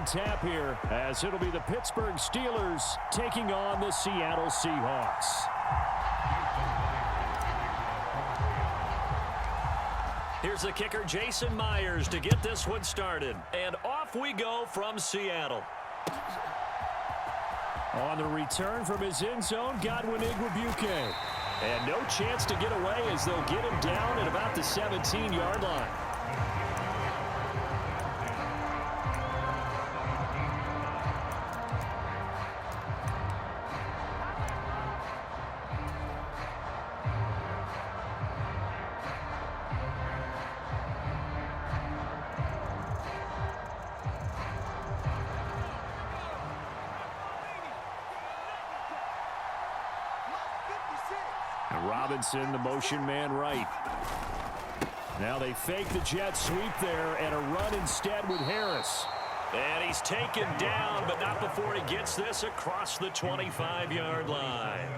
on tap here, as it'll be the Pittsburgh Steelers taking on the Seattle Seahawks. Here's the kicker, Jason Myers, to get this one started. And off we go from Seattle. On the return from his end zone, Godwin Igwebuike. And no chance to get away as they'll get him down at about the 17-yard line. Robinson, the motion man right. Now they fake the jet sweep there and a run instead with Harris. And he's taken down, but not before he gets this across the 25-yard line.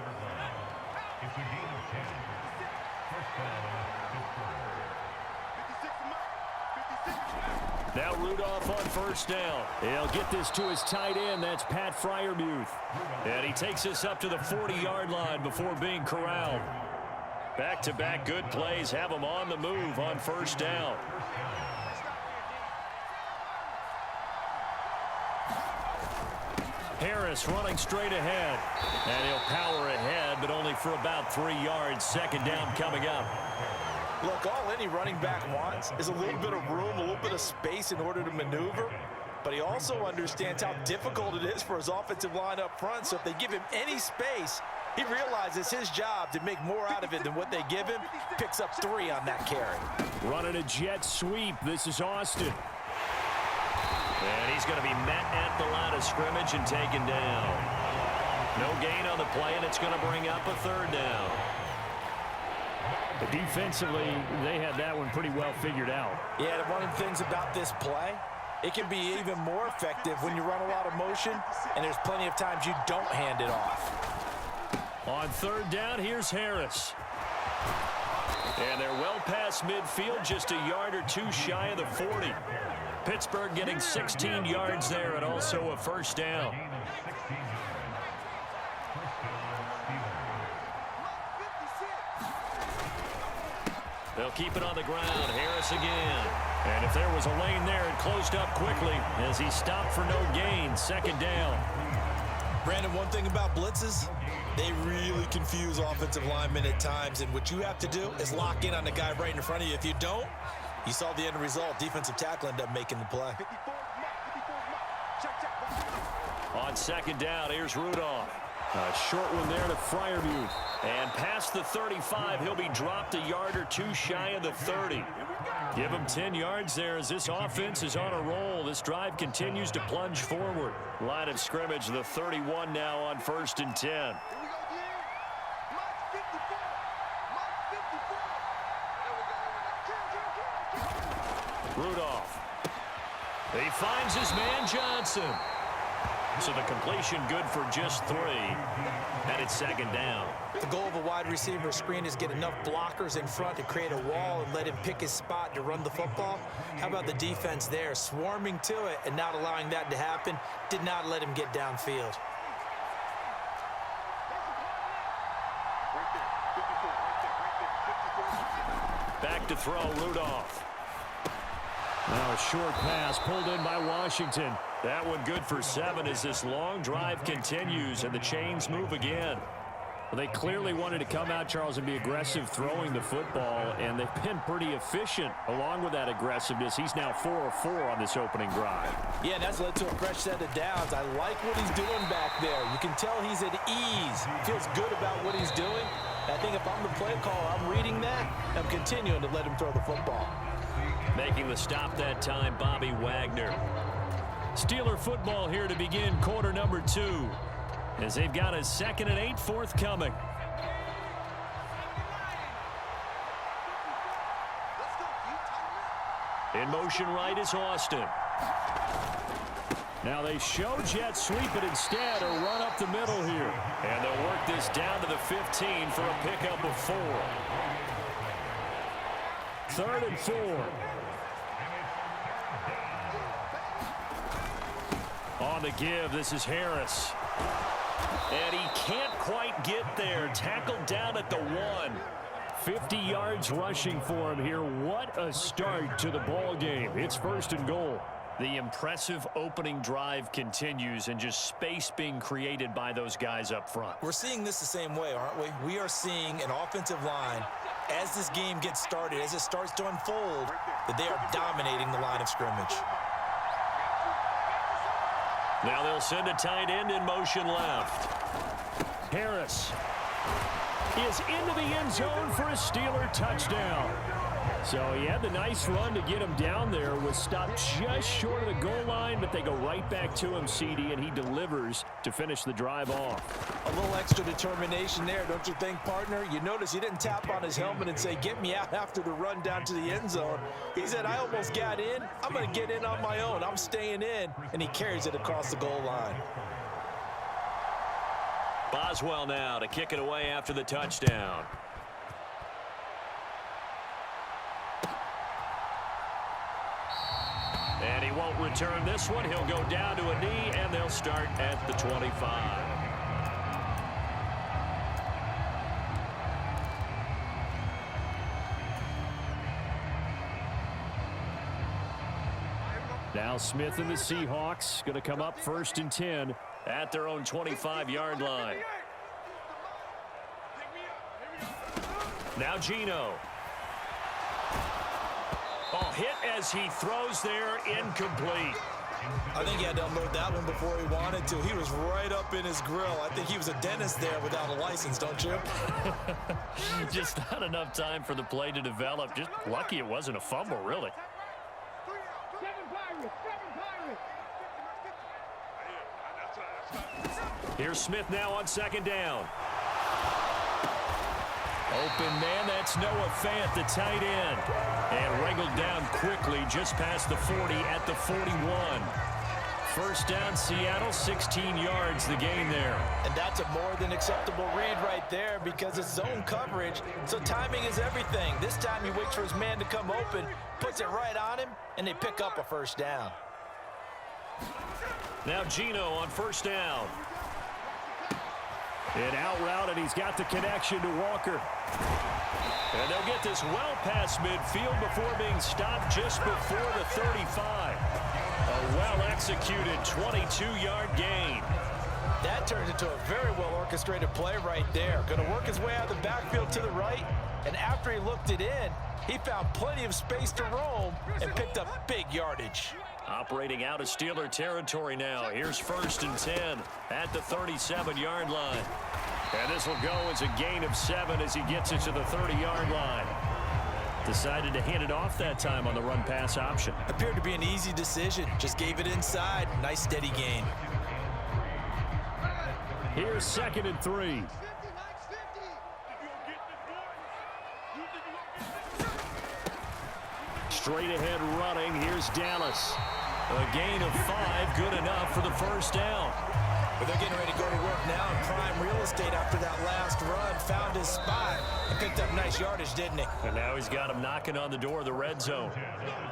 Now Rudolph on first down. He'll get this to his tight end. That's Pat Freiermuth. And he takes this up to the 40-yard line before being corralled. Back-to-back good plays have him on the move on first down. Harris running straight ahead. And he'll power ahead, but only for about 3 yards. Second down coming up. Look, all any running back wants is a little bit of room, a little bit of space in order to maneuver. But he also understands how difficult it is for his offensive line up front. So if they give him any space, he realizes his job to make more out of it than what they give him. Picks up 3 on that carry. Running a jet sweep. This is Austin. And he's going to be met at the line of scrimmage and taken down. No gain on the play, and it's going to bring up a third down. But defensively, they had that one pretty well figured out. Yeah, one of the things about this play, it can be even more effective when you run a lot of motion, and there's plenty of times you don't hand it off. On third down, here's Harris. And they're well past midfield, just a yard or two shy of the 40. Pittsburgh getting 16 yards there and also a first down. They'll keep it on the ground. Harris again. And if there was a lane there, it closed up quickly as he stopped for no gain. Second down. Brandon, one thing about blitzes, they really confuse offensive linemen at times. And what you have to do is lock in on the guy right in front of you. If you don't, you saw the end result. Defensive tackle ended up making the play. On second down, here's Rudolph. A short one there to Freiermuth. And past the 35, he'll be dropped a yard or two shy of the 30. Give him 10 yards there as this offense is on a roll. This drive continues to plunge forward. Line of scrimmage, the 31 now on 1st and 10. Rudolph. He finds his man Johnson. So the completion good for just 3. And it's second down. The goal of a wide receiver screen is get enough blockers in front to create a wall and let him pick his spot to run the football. How about the defense there, swarming to it and not allowing that to happen? Did not let him get downfield. Back to throw, Rudolph. Now a short pass pulled in by Washington. That one good for 7 as this long drive continues and the chains move again. Well, they clearly wanted to come out, Charles, and be aggressive throwing the football, and they've been pretty efficient along with that aggressiveness. He's now 4 of 4 on this opening drive. Yeah, and that's led to a fresh set of downs. I like what he's doing back there. You can tell he's at ease. Feels good about what he's doing. I think if I'm the play caller, I'm reading that. I'm continuing to let him throw the football. Making the stop that time, Bobby Wagner. Steeler football here to begin quarter number 2. As they've got a 2nd and 8 forthcoming. In motion right is Austin. Now they show jet sweep it instead or run up the middle here. And they'll work this down to the 15 for a pickup of 4. 3rd and 4. on the give. This is Harris. And he can't quite get there. Tackled down at the 1. 50 yards rushing for him here. What a start to the ball game. It's 1st and goal. The impressive opening drive continues, and just space being created by those guys up front. We're seeing this the same way, aren't we? We are seeing an offensive line, as this game gets started, as it starts to unfold, that they are dominating the line of scrimmage. Now they'll send a tight end in motion left. Harris is into the end zone for a Steeler touchdown. So he had the nice run to get him down there, was stopped just short of the goal line, but they go right back to him, CD, and he delivers to finish the drive off. A little extra determination there, don't you think, partner? You notice he didn't tap on his helmet and say, get me out after the run down to the end zone. He said, I almost got in. I'm going to get in on my own. I'm staying in. And he carries it across the goal line. Boswell now to kick it away after the touchdown. And he won't return this one. He'll go down to a knee, and they'll start at the 25. Now Smith and the Seahawks going to come up 1st and 10 at their own 25-yard line. Now Geno. Oh, hit as he throws there, incomplete. I think he had to unload that one before he wanted to. He was right up in his grill. I think he was a dentist there without a license, don't you? Just not enough time for the play to develop. Just lucky it wasn't a fumble, really. Here's Smith now on 2nd down. Open man, that's Noah Fant, the tight end. And wriggled down quickly just past the 40 at the 41. 1st down, Seattle, 16 yards the gain there. And that's a more than acceptable read right there because it's zone coverage, so timing is everything. This time he waits for his man to come open, puts it right on him, and they pick up a 1st down. Now Geno on 1st down. An out route, and he's got the connection to Walker. And they'll get this well past midfield before being stopped just before the 35. A well-executed 22-yard gain. That turns into a very well-orchestrated play right there. Going to work his way out of the backfield to the right, and after he looked it in, he found plenty of space to roam and picked up big yardage. Operating out of Steeler territory now. Here's 1st and 10 at the 37-yard line. And this will go as a gain of 7 as he gets it to the 30-yard line. Decided to hand it off that time on the run-pass option. Appeared to be an easy decision. Just gave it inside. Nice steady gain. Here's 2nd and 3. Straight ahead running. Here's Dallas. A gain of 5, good enough for the 1st down. But they're getting ready to go to work now in prime real estate after that last run. Found his spot and picked up nice yardage, didn't he? And now he's got him knocking on the door of the red zone.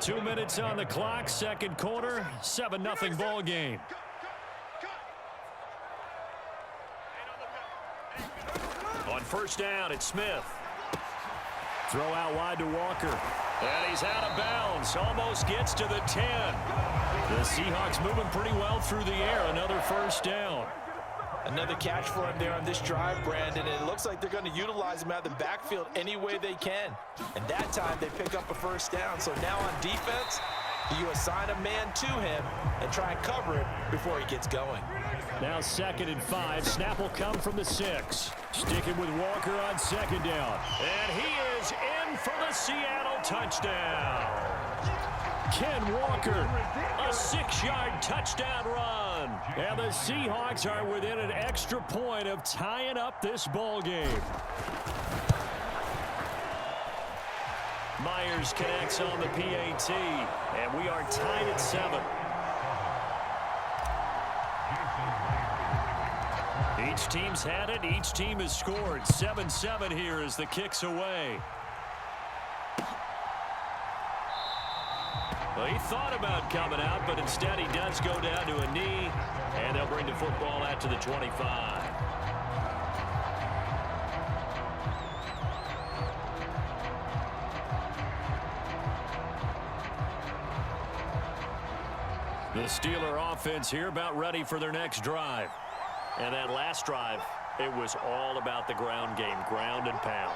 2 minutes on the clock, 2nd quarter, 7-0 ball game. On 1st down, it's Smith. Throw out wide to Walker. And he's out of bounds. Almost gets to the 10. The Seahawks moving pretty well through the air. Another 1st down. Another catch for him there on this drive, Brandon. And it looks like they're going to utilize him out of the backfield any way they can. And that time they pick up a 1st down. So now on defense, you assign a man to him and try and cover it before he gets going. Now 2nd and 5. Snap will come from the 6. Sticking with Walker on 2nd down. And he is in for the Seattle touchdown. Ken Walker, a 6-yard touchdown run. And the Seahawks are within an extra point of tying up this ball game. Myers connects on the PAT, and we are tied at 7. Each team's had it. Each team has scored. 7-7 here as the kick's away. Well, he thought about coming out, but instead he does go down to a knee. football out to the 25. The Steeler offense here about ready for their next drive. And that last drive, it was all about the ground game, ground and pound.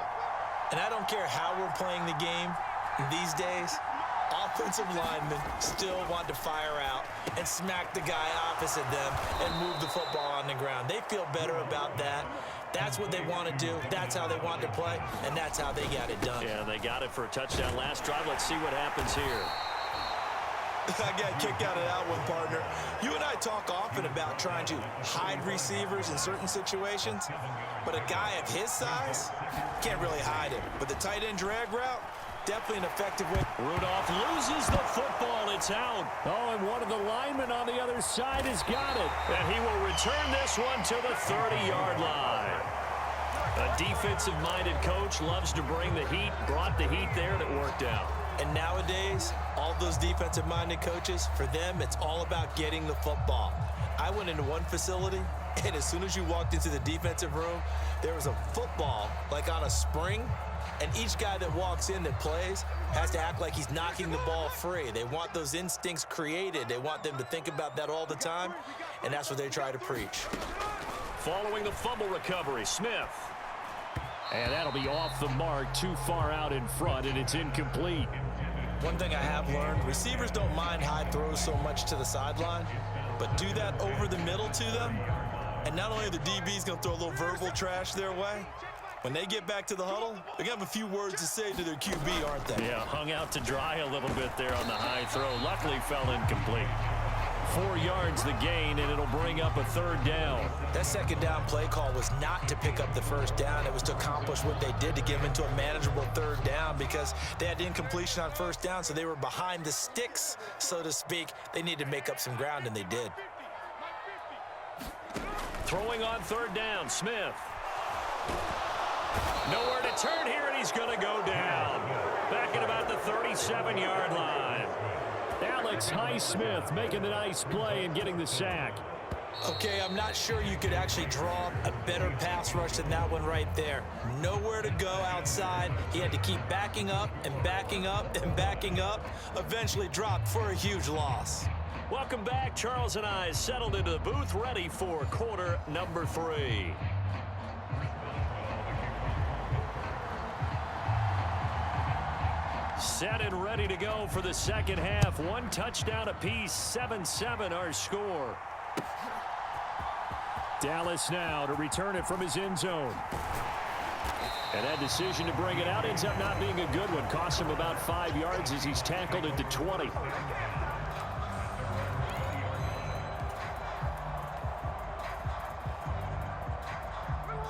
And I don't care how we're playing the game these days, offensive linemen still want to fire out and smack the guy opposite them and move the football on the ground. They feel better about that. That's what they want to do. That's how they want to play, and that's how they got it done. Yeah, they got it for a touchdown last drive. Let's see what happens here. I got kicked out of that one, partner. You and I talk often about trying to hide receivers in certain situations, but a guy of his size can't really hide him. But the tight end drag route, definitely an effective way. Rudolph loses the football. It's out. Oh, and one of the linemen on the other side has got it. And he will return this one to the 30-yard line. A defensive-minded coach loves to bring the heat, brought the heat there, and it worked out. And nowadays, all those defensive-minded coaches, for them, it's all about getting the football. I went into one facility, and as soon as you walked into the defensive room, there was a football, like on a spring, and each guy that walks in that plays has to act like he's knocking the ball free. They want those instincts created. They want them to think about that all the time, and that's what they try to preach. Following the fumble recovery, Smith. And that'll be off the mark, too far out in front, and it's incomplete. One thing I have learned, receivers don't mind high throws so much to the sideline, but do that over the middle to them, and not only are the DBs going to throw a little verbal trash their way, when they get back to the huddle, they're going to have a few words to say to their QB, aren't they? Yeah, hung out to dry a little bit there on the high throw. Luckily fell incomplete. 4 yards the gain, and it'll bring up a third down. That second down play call was not to pick up the first down. It was to accomplish what they did to get them into a manageable third down because they had incompletion on first down, so they were behind the sticks, so to speak. They needed to make up some ground, and they did. Throwing on third down, Smith. Nowhere to turn here, and he's going to go down. Back at about the 37-yard line. Alex Highsmith making the nice play and getting the sack. Okay, I'm not sure you could actually draw a better pass rush than that one right there. Nowhere to go outside. He had to keep backing up and backing up and backing up. Eventually dropped for a huge loss. Welcome back. Charles and I settled into the booth, ready for quarter number 3. Set and ready to go for the second half. 1 touchdown apiece, 7-7 our score. Dallas now to return it from his end zone. And that decision to bring it out ends up not being a good one. Costs him about 5 yards as he's tackled at the 20.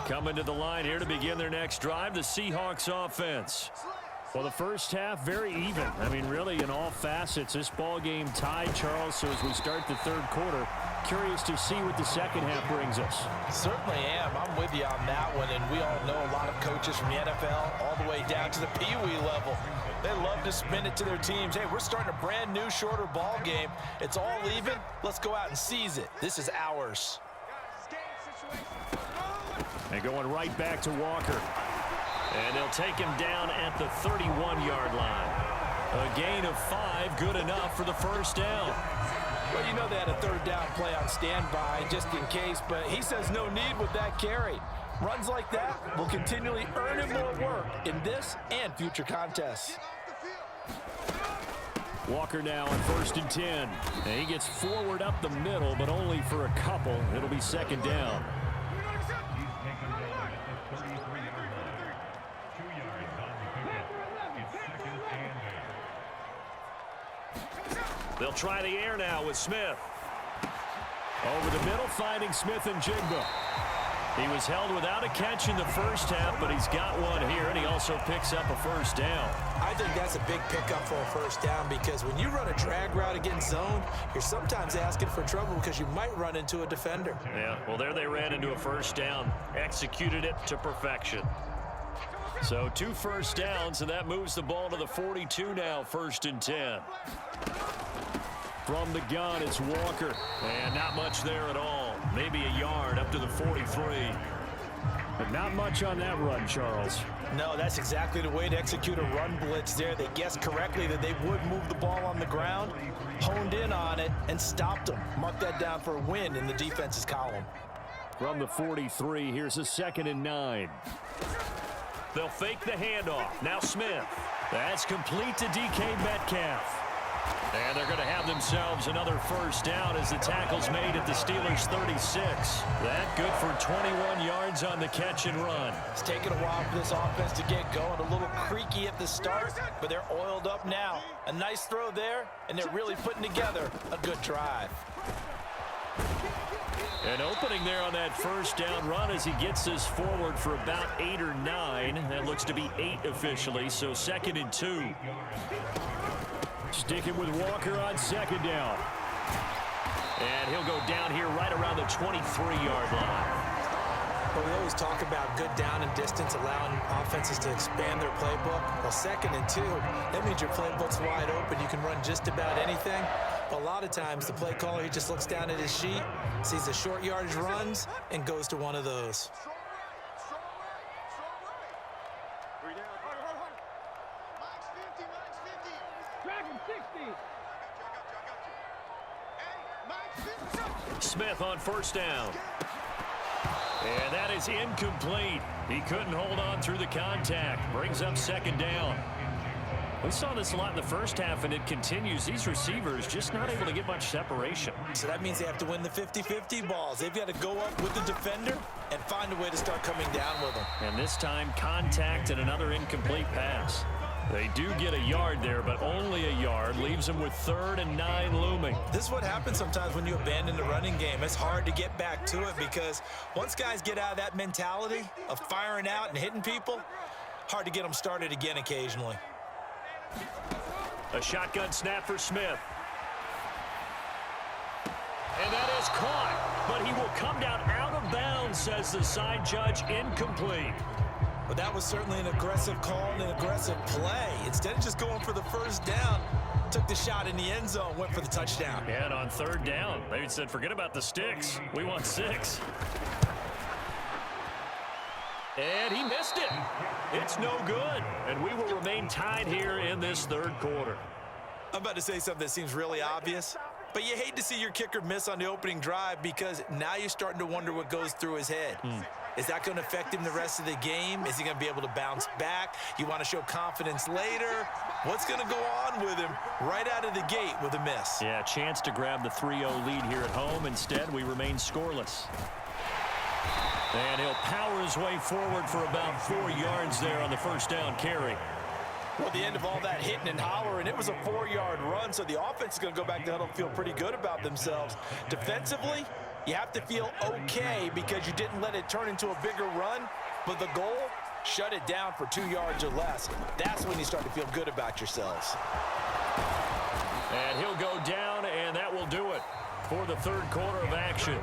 Coming to the line here to begin their next drive, the Seahawks offense. Well, the first half, very even. I mean, really, in all facets, this ball game tied, Charles. So as we start the third quarter, curious to see what the second half brings us. Certainly am. I'm with you on that one. And we all know a lot of coaches from the NFL all the way down to the Pee Wee level. They love to spin it to their teams. Hey, we're starting a brand new, shorter ball game. It's all even. Let's go out and seize it. This is ours. And going right back to Walker. And they'll take him down at the 31-yard line. A gain of 5, good enough for the first down. Well, you know they had a third down play on standby just in case, but he says no need with that carry. Runs like that will continually earn him more work in this and future contests. Walker now on 1st and 10. And he gets forward up the middle, but only for a couple. It'll be second down. They'll try the air now with Smith. Over the middle, finding Smith and Jigba. He was held without a catch in the first half, but he's got one here, and he also picks up a first down. I think that's a big pickup for a first down because when you run a drag route against zone, you're sometimes asking for trouble because you might run into a defender. Yeah, well, there they ran into a first down, executed it to perfection. So 2 first downs, and that moves the ball to the 42 now, 1st and 10. From the gun, it's Walker. And not much there at all. Maybe a yard up to the 43. But not much on that run, Charles. No, that's exactly the way to execute a run blitz there. They guessed correctly that they would move the ball on the ground, honed in on it, and stopped them. Mark that down for a win in the defense's column. From the 43, here's a 2nd and 9. They'll fake the handoff. Now Smith. That's complete to DK Metcalf. And they're going to have themselves another first down as the tackle's made at the Steelers' 36. That good for 21 yards on the catch and run. It's taken a while for this offense to get going. A little creaky at the start, but they're oiled up now. A nice throw there, and they're really putting together a good drive. An opening there on that first down run as he gets this forward for about 8 or 9. That looks to be 8 officially, so 2nd and 2. Sticking with Walker on 2nd down. And he'll go down here right around the 23-yard line. Well, we always talk about good down and distance, allowing offenses to expand their playbook. Well, 2nd and 2, that means your playbook's wide open. You can run just about anything. But a lot of times, the play caller, he just looks down at his sheet, sees the short yardage runs, and goes to one of those. Smith on first down. And that is incomplete. He couldn't hold on through the contact. Brings up 2nd down. We saw this a lot in the first half, and it continues. These receivers just not able to get much separation. So that means they have to win the 50-50 balls. They've got to go up with the defender and find a way to start coming down with them. And this time, contact and another incomplete pass. They do get a yard there, but only a yard. Leaves them with 3rd and 9 looming. This is what happens sometimes when you abandon the running game. It's hard to get back to it because once guys get out of that mentality of firing out and hitting people, hard to get them started again occasionally. A shotgun snap for Smith. And that is caught, but he will come down out of bounds, says the side judge. Incomplete. But that was certainly an aggressive call and an aggressive play. Instead of just going for the first down, took the shot in the end zone, went for the touchdown. And on 3rd down, they said, forget about the sticks. We want 6. And he missed it. It's no good. And we will remain tied here in this 3rd quarter. I'm about to say something that seems really obvious, but you hate to see your kicker miss on the opening drive because now you're starting to wonder what goes through his head. Is that going to affect him the rest of the game? Is he going to be able to bounce back? You want to show confidence later? What's going to go on with him right out of the gate with a miss? Yeah, chance to grab the 3-0 lead here at home. Instead, we remain scoreless. And he'll power his way forward for about 4 yards there on the first down carry. Well, the end of all that hitting and hollering, it was a 4-yard run, so the offense is going to go back to huddle and feel pretty good about themselves. Defensively, you have to feel okay because you didn't let it turn into a bigger run, but the goal, shut it down for 2 yards or less. That's when you start to feel good about yourselves. And he'll go down, and that will do it for the 3rd quarter of action.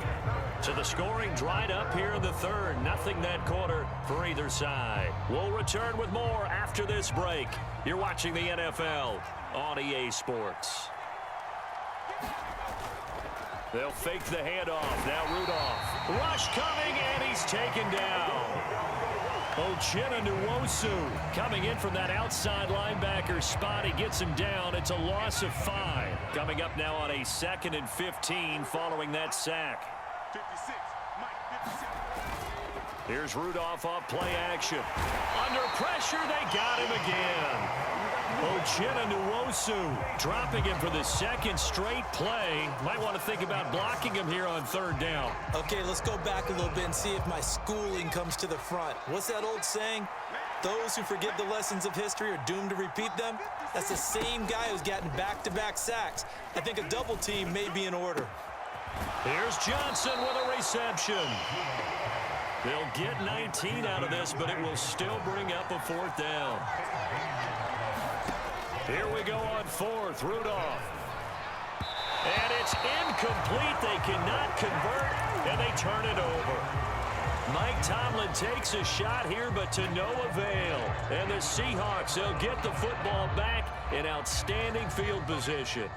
So the scoring dried up here in the 3rd. Nothing that quarter for either side. We'll return with more after this break. You're watching the NFL on EA Sports. They'll fake the handoff. Now Rudolph. Rush coming, and he's taken down. H2h coming in from that outside linebacker spot. He gets him down. It's a loss of 5. Coming up now on a 2nd and 15 following that sack. 56, Mike, 56. Here's Rudolph off play action. Under pressure, they got him again. H2h dropping him for the 2nd straight play. Might want to think about blocking him here on 3rd down. Okay, let's go back a little bit and see if my schooling comes to the front. What's that old saying? Those who forget the lessons of history are doomed to repeat them. That's the same guy who's gotten back-to-back sacks. I think a double team may be in order. Here's Johnson with a reception. They'll get 19 out of this, but it will still bring up a 4th down. Here we go on 4th, Rudolph. And it's incomplete. They cannot convert, and they turn it over. Mike Tomlin takes a shot here, but to no avail. And the Seahawks, they'll get the football back in outstanding field position.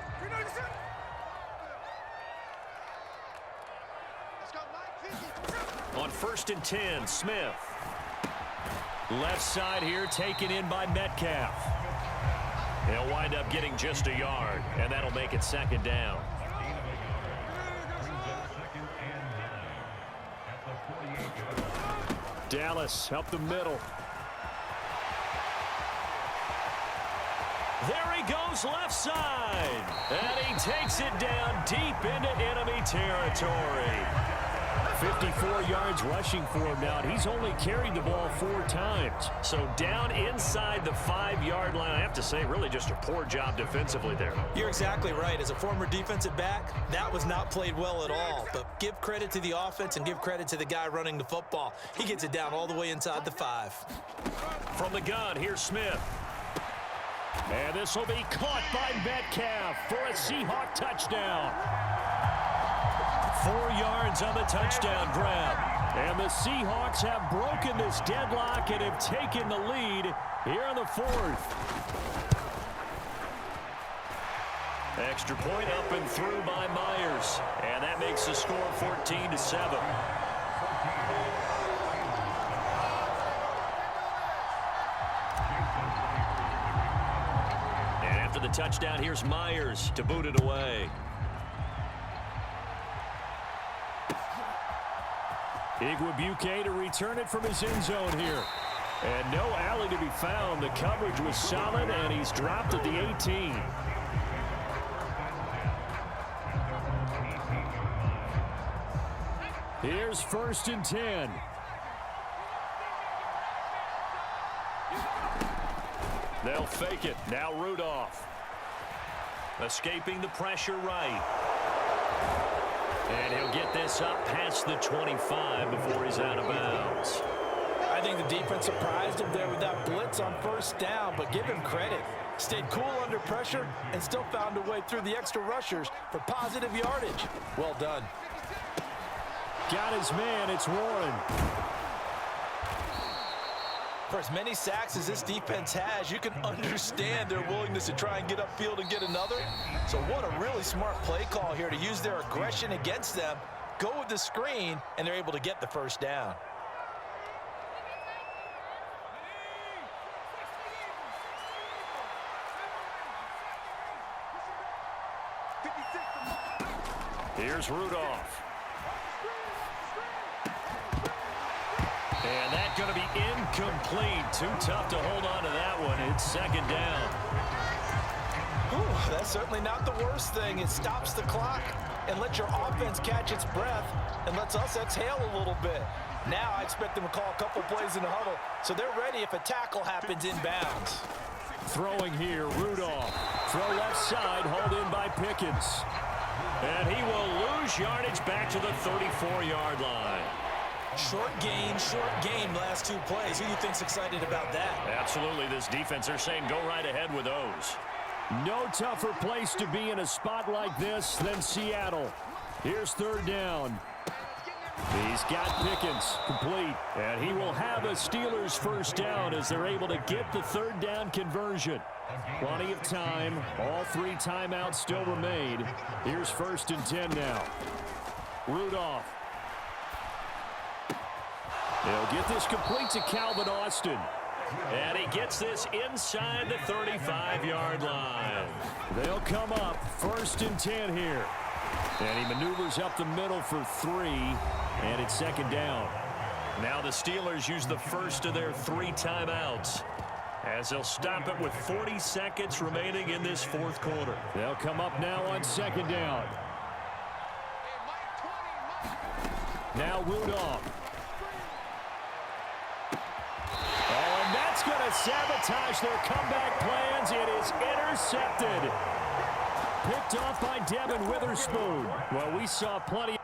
On 1st and 10, Smith. Left side here taken in by Metcalf. He'll wind up getting just a yard, and that'll make it 2nd down. Dallas up the middle. There he goes left side. And he takes it down deep into enemy territory. 54 yards rushing for him now. He's only carried the ball 4 times. So down inside the 5-yard line. I have to say, really just a poor job defensively there. You're exactly right. As a former defensive back, that was not played well at all. But give credit to the offense and give credit to the guy running the football. He gets it down all the way inside the 5. From the gun, here's Smith. And this will be caught by Metcalf for a Seahawk touchdown. 4 yards on the touchdown grab. And the Seahawks have broken this deadlock and have taken the lead here in the 4th. Extra point up and through by Myers. And that makes the score 14-7. And after the touchdown, here's Myers to boot it away. Igwebuike to return it from his end zone here. And no alley to be found. The coverage was solid, and he's dropped at the 18. Here's 1st and 10. They'll fake it. Now Rudolph. Escaping the pressure right. And he'll get this up past the 25 before he's out of bounds. I think the defense surprised him there with that blitz on 1st down, but give him credit. Stayed cool under pressure and still found a way through the extra rushers for positive yardage. Well done. Got his man. It's Warren. For as many sacks as this defense has, you can understand their willingness to try and get upfield and get another. So what a really smart play call here to use their aggression against them, go with the screen, and they're able to get the 1st down. Here's Rudolph. And that's going to be incomplete. Too tough to hold on to that one. It's 2nd down. Ooh, that's certainly not the worst thing. It stops the clock and lets your offense catch its breath and lets us exhale a little bit. Now I expect them to call a couple plays in the huddle, so they're ready if a tackle happens inbounds. Throwing here, Rudolph. Throw left side, hauled in by Pickens. And he will lose yardage back to the 34-yard line. Short gain last 2 plays. Who do you think's excited about that? Absolutely. This defense, they're saying go right ahead with those. No tougher place to be in a spot like this than Seattle. Here's 3rd down. He's got Pickens complete, and he will have a Steelers 1st down as they're able to get the 3rd down conversion. Plenty of time. All 3 timeouts still remain. Here's 1st and 10 now. Rudolph. They'll get this complete to Calvin Austin. And he gets this inside the 35-yard line. They'll come up 1st and 10 here. And he maneuvers up the middle for 3, and it's 2nd down. Now the Steelers use the first of their 3 timeouts as they'll stop it with 40 seconds remaining in this 4th quarter. They'll come up now on 2nd down. Now Rudolph. Oh, and that's going to sabotage their comeback plans. It is intercepted. Picked off by Devin Witherspoon. Well, we saw plenty.